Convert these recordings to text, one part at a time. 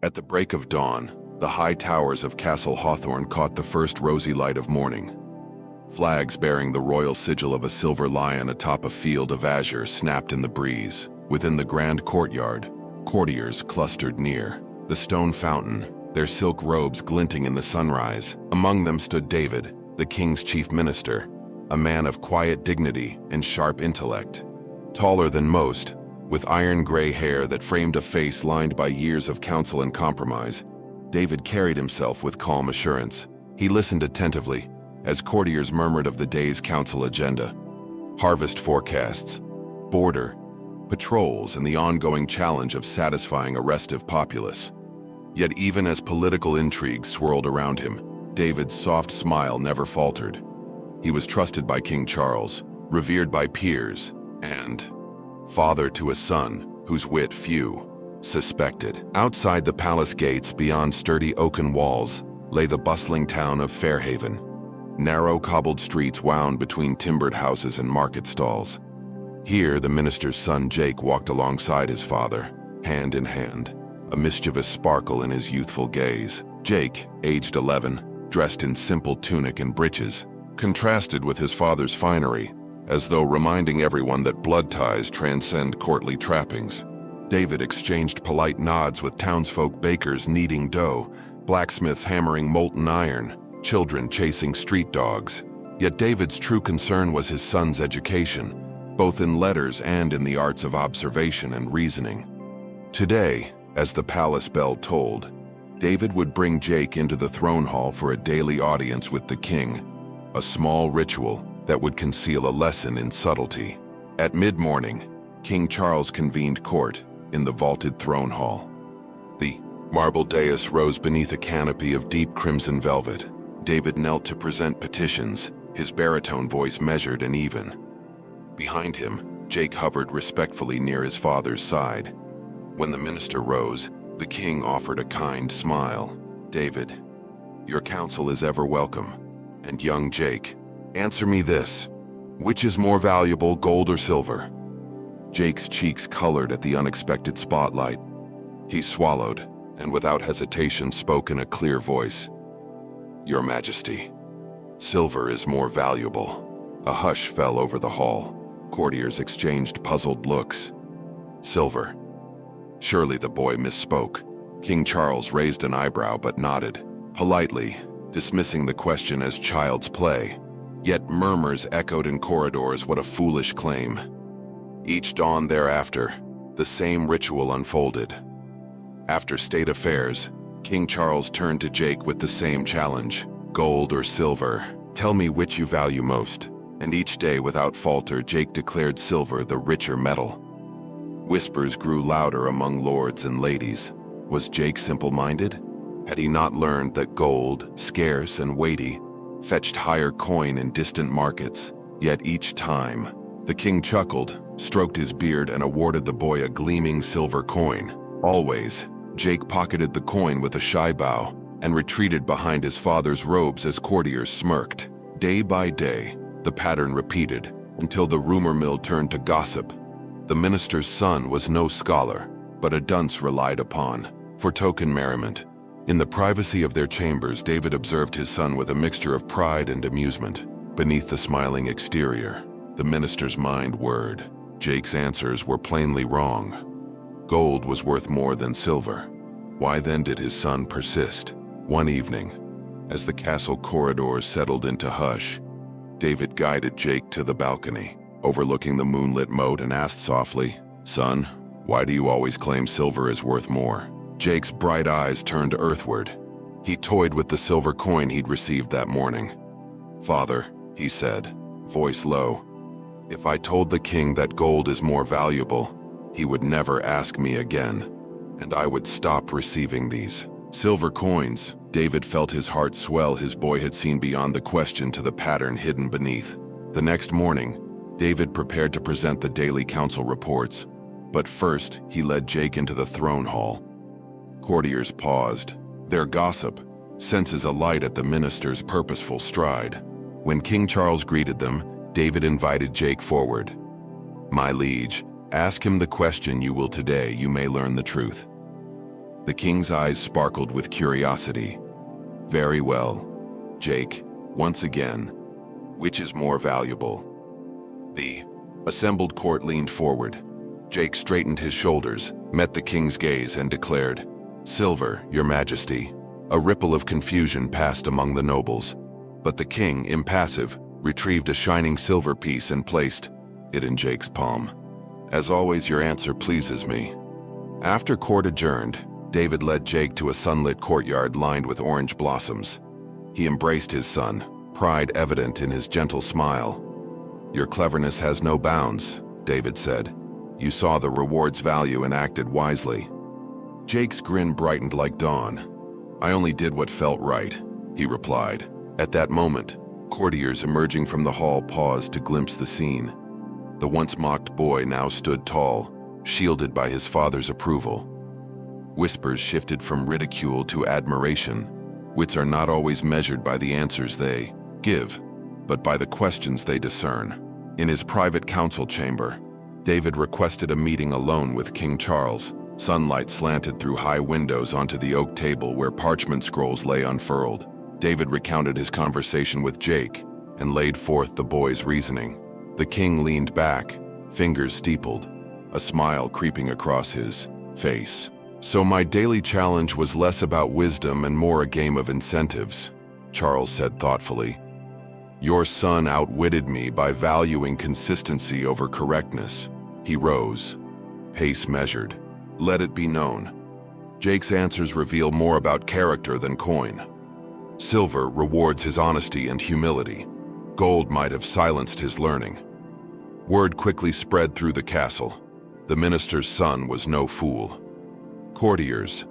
At the break of dawn, the high towers of Castle Hawthorne caught the first rosy light of morning. Flags bearing the royal sigil of a silver lion atop a field of azure snapped in the breeze. Within the grand courtyard, courtiers clustered near the stone fountain, their silk robes glinting in the sunrise. Among them stood David, the king's chief minister, a man of quiet dignity and sharp intellect. Taller than most, with iron gray hair that framed a face lined by years of counsel and compromise, David carried himself with calm assurance. He listened attentively as courtiers murmured of the day's council agenda: harvest forecasts, border patrols, and the ongoing challenge of satisfying a restive populace. Yet even as political intrigue swirled around him, David's soft smile never faltered. He was trusted by King Charles, revered by peers, and father to a son whose wit few suspected. Outside the palace gates, beyond sturdy oaken walls, lay the bustling town of Fairhaven. Narrow cobbled streets wound between timbered houses and market stalls. Here, the minister's son Jake walked alongside his father, hand in hand, a mischievous sparkle in his youthful gaze. Jake, aged 11, dressed in simple tunic and breeches, contrasted with his father's finery, as though reminding everyone that blood ties transcend courtly trappings. David exchanged polite nods with townsfolk, bakers kneading dough, blacksmiths hammering molten iron, children chasing street dogs. Yet David's true concern was his son's education, both in letters and in the arts of observation and reasoning. Today, as the palace bell tolled, David would bring Jake into the throne hall for a daily audience with the king, a small ritual that would conceal a lesson in subtlety. At mid-morning, King Charles convened court in the vaulted throne hall. The marble dais rose beneath a canopy of deep crimson velvet. David knelt to present petitions, his baritone voice measured and even. Behind him, Jake hovered respectfully near his father's side. When the minister rose, the king offered a kind smile. "David, your counsel is ever welcome. And young Jake, answer me this: which is more valuable, gold or silver?" Jake's cheeks colored at the unexpected spotlight. He swallowed, and without hesitation spoke in a clear voice. "Your Majesty, silver is more valuable." A hush fell over the hall. Courtiers exchanged puzzled looks. "Silver." Surely the boy misspoke. King Charles raised an eyebrow but nodded, politely, dismissing the question as child's play. Yet murmurs echoed in corridors. What a foolish claim. Each dawn thereafter, the same ritual unfolded. After state affairs, King Charles turned to Jake with the same challenge: gold or silver? Tell me which you value most. And each day, without falter, Jake declared silver the richer metal. Whispers grew louder among lords and ladies. Was Jake simple-minded? Had he not learned that gold, scarce and weighty, fetched higher coin in distant markets? Yet each time, the king chuckled, stroked his beard, and awarded the boy a gleaming silver coin. Always, Jake pocketed the coin with a shy bow and retreated behind his father's robes as courtiers smirked. Day by day, the pattern repeated until the rumor mill turned to gossip. The minister's son was no scholar, but a dunce relied upon for token merriment. In the privacy of their chambers, David observed his son with a mixture of pride and amusement. Beneath the smiling exterior, the minister's mind whirred. Jake's answers were plainly wrong. Gold was worth more than silver. Why then did his son persist? One evening, as the castle corridors settled into hush, David guided Jake to the balcony, overlooking the moonlit moat, and asked softly, "Son, why do you always claim silver is worth more?" Jake's bright eyes turned earthward. He toyed with the silver coin he'd received that morning. "Father," he said, voice low, "if I told the king that gold is more valuable, he would never ask me again, and I would stop receiving these silver coins." David felt his heart swell. His boy had seen beyond the question to the pattern hidden beneath. The next morning, David prepared to present the daily council reports. But first, he led Jake into the throne hall. Courtiers paused, their gossip, senses alight at the minister's purposeful stride. When King Charles greeted them, David invited Jake forward. "My liege, ask him the question you will today. You may learn the truth." The king's eyes sparkled with curiosity. "Very well, Jake, once again, which is more valuable?" The assembled court leaned forward. Jake straightened his shoulders, met the king's gaze, and declared, "Silver, your majesty." A ripple of confusion passed among the nobles, but the king, impassive, retrieved a shining silver piece and placed it in Jake's palm. "As always, your answer pleases me." After court adjourned, David led Jake to a sunlit courtyard lined with orange blossoms. He embraced his son, pride evident in his gentle smile. "Your cleverness has no bounds," David said. "You saw the reward's value and acted wisely." Jake's grin brightened like dawn. "I only did what felt right," he replied. At that moment, courtiers emerging from the hall paused to glimpse the scene. The once mocked boy now stood tall, shielded by his father's approval. Whispers shifted from ridicule to admiration. Wits are not always measured by the answers they give, but by the questions they discern. In his private council chamber, David requested a meeting alone with King Charles. Sunlight slanted through high windows onto the oak table where parchment scrolls lay unfurled. David recounted his conversation with Jake and laid forth the boy's reasoning. The king leaned back, fingers steepled, a smile creeping across his face. "So my daily challenge was less about wisdom and more a game of incentives," Charles said thoughtfully. "Your son outwitted me by valuing consistency over correctness." He rose, pace measured. "Let it be known, Jake's answers reveal more about character than coin. Silver rewards his honesty and humility. Gold might have silenced his learning." Word quickly spread through the castle. The minister's son was no fool. Courtiers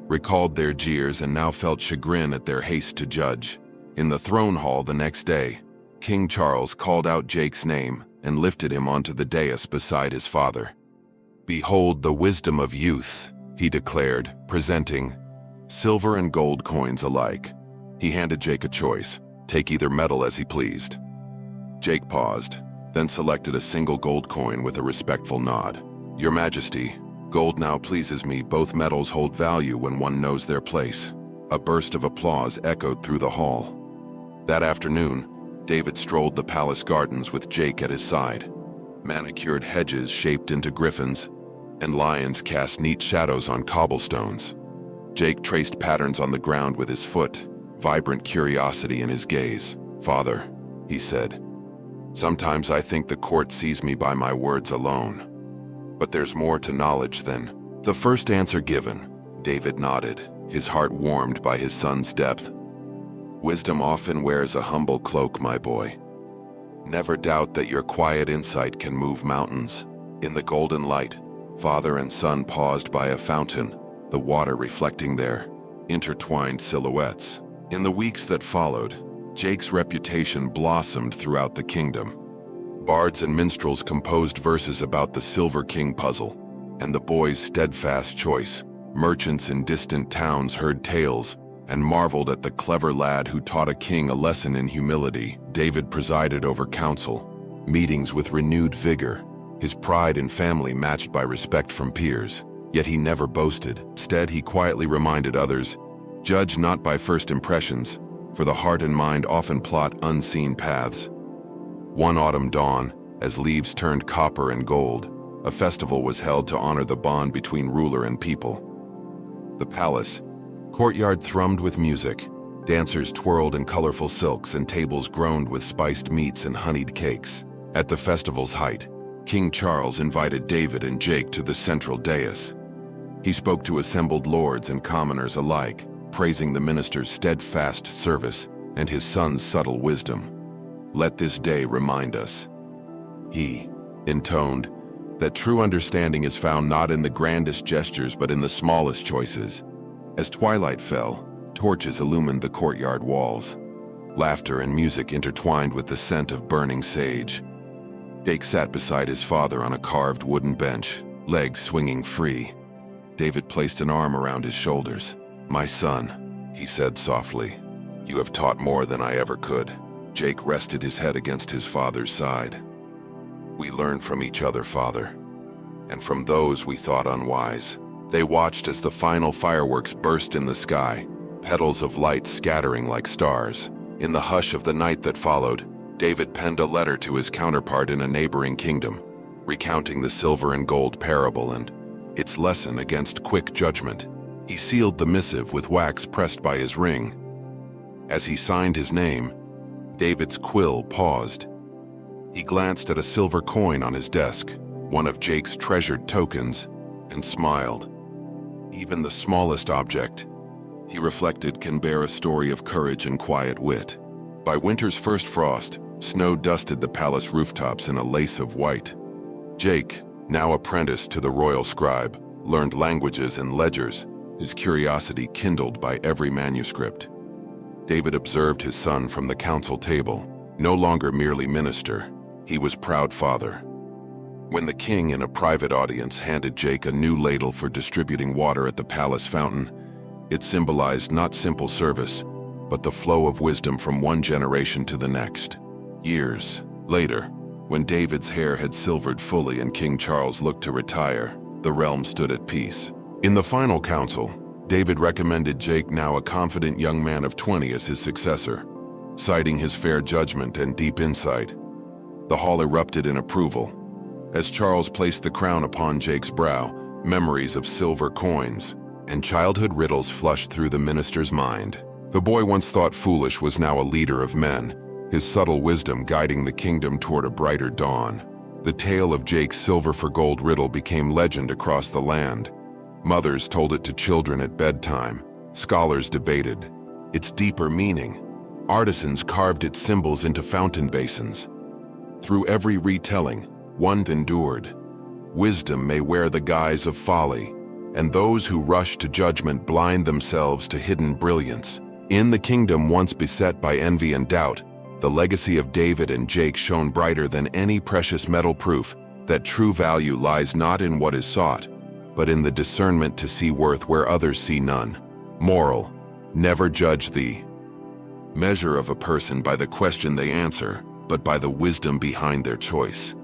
recalled their jeers and now felt chagrin at their haste to judge. In the throne hall the next day, King Charles called out Jake's name and lifted him onto the dais beside his father. "Behold the wisdom of youth," he declared, presenting silver and gold coins alike. He handed Jake a choice: take either metal as he pleased. Jake paused, then selected a single gold coin with a respectful nod. "Your Majesty, gold now pleases me. Both metals hold value when one knows their place." A burst of applause echoed through the hall. That afternoon, David strolled the palace gardens with Jake at his side. Manicured hedges shaped into griffins, and lions cast neat shadows on cobblestones. Jake traced patterns on the ground with his foot, vibrant curiosity in his gaze. "Father," he said, "sometimes I think the court sees me by my words alone. But there's more to knowledge than the first answer given." David nodded, his heart warmed by his son's depth. "Wisdom often wears a humble cloak, my boy. Never doubt that your quiet insight can move mountains." In the golden light, father and son paused by a fountain, the water reflecting their intertwined silhouettes. In the weeks that followed, Jake's reputation blossomed throughout the kingdom. Bards and minstrels composed verses about the Silver King puzzle, and the boy's steadfast choice. Merchants in distant towns heard tales and marveled at the clever lad who taught a king a lesson in humility. David presided over council, meetings with renewed vigor, his pride in family matched by respect from peers. Yet he never boasted. Instead, he quietly reminded others, "Judge not by first impressions, for the heart and mind often plot unseen paths." One autumn dawn, as leaves turned copper and gold, a festival was held to honor the bond between ruler and people. The palace courtyard thrummed with music. Dancers twirled in colorful silks and tables groaned with spiced meats and honeyed cakes. At the festival's height, King Charles invited David and Jake to the central dais. He spoke to assembled lords and commoners alike, praising the minister's steadfast service and his son's subtle wisdom. "Let this day remind us," he intoned, "that true understanding is found not in the grandest gestures but in the smallest choices." As twilight fell, torches illumined the courtyard walls. Laughter and music intertwined with the scent of burning sage. Jake sat beside his father on a carved wooden bench, legs swinging free. David placed an arm around his shoulders. "My son," he said softly, "you have taught more than I ever could." Jake rested his head against his father's side. "We learn from each other, father, and from those we thought unwise. They watched as the final fireworks burst in the sky, petals of light scattering like stars. In the hush of the night that followed, David penned a letter to his counterpart in a neighboring kingdom, recounting the silver and gold parable and its lesson against quick judgment. He sealed the missive with wax pressed by his ring. As he signed his name, David's quill paused. He glanced at a silver coin on his desk, one of Jake's treasured tokens, and smiled. Even the smallest object, he reflected, can bear a story of courage and quiet wit. By winter's first frost, snow dusted the palace rooftops in a lace of white. Jake, now apprenticed to the royal scribe, learned languages and ledgers, his curiosity kindled by every manuscript. David observed his son from the council table, no longer merely minister, he was proud father. When the king in a private audience handed Jake a new ladle for distributing water at the palace fountain, it symbolized not simple service, but the flow of wisdom from one generation to the next. Years later, when David's hair had silvered fully and King Charles looked to retire, the realm stood at peace. In the final council, David recommended Jake, now a confident young man of 20, as his successor, citing his fair judgment and deep insight. The hall erupted in approval. As Charles placed the crown upon Jake's brow, memories of silver coins and childhood riddles flushed through the minister's mind. The boy once thought foolish was now a leader of men, his subtle wisdom guiding the kingdom toward a brighter dawn. The tale of Jake's silver for gold riddle became legend across the land. Mothers told it to children at bedtime. Scholars debated its deeper meaning. Artisans carved its symbols into fountain basins. Through every retelling, one endured. Wisdom may wear the guise of folly, and those who rush to judgment blind themselves to hidden brilliance. In the kingdom once beset by envy and doubt, the legacy of David and Jake shone brighter than any precious metal, proof that true value lies not in what is sought, but in the discernment to see worth where others see none. Moral: never judge the measure of a person by the question they answer, but by the wisdom behind their choice.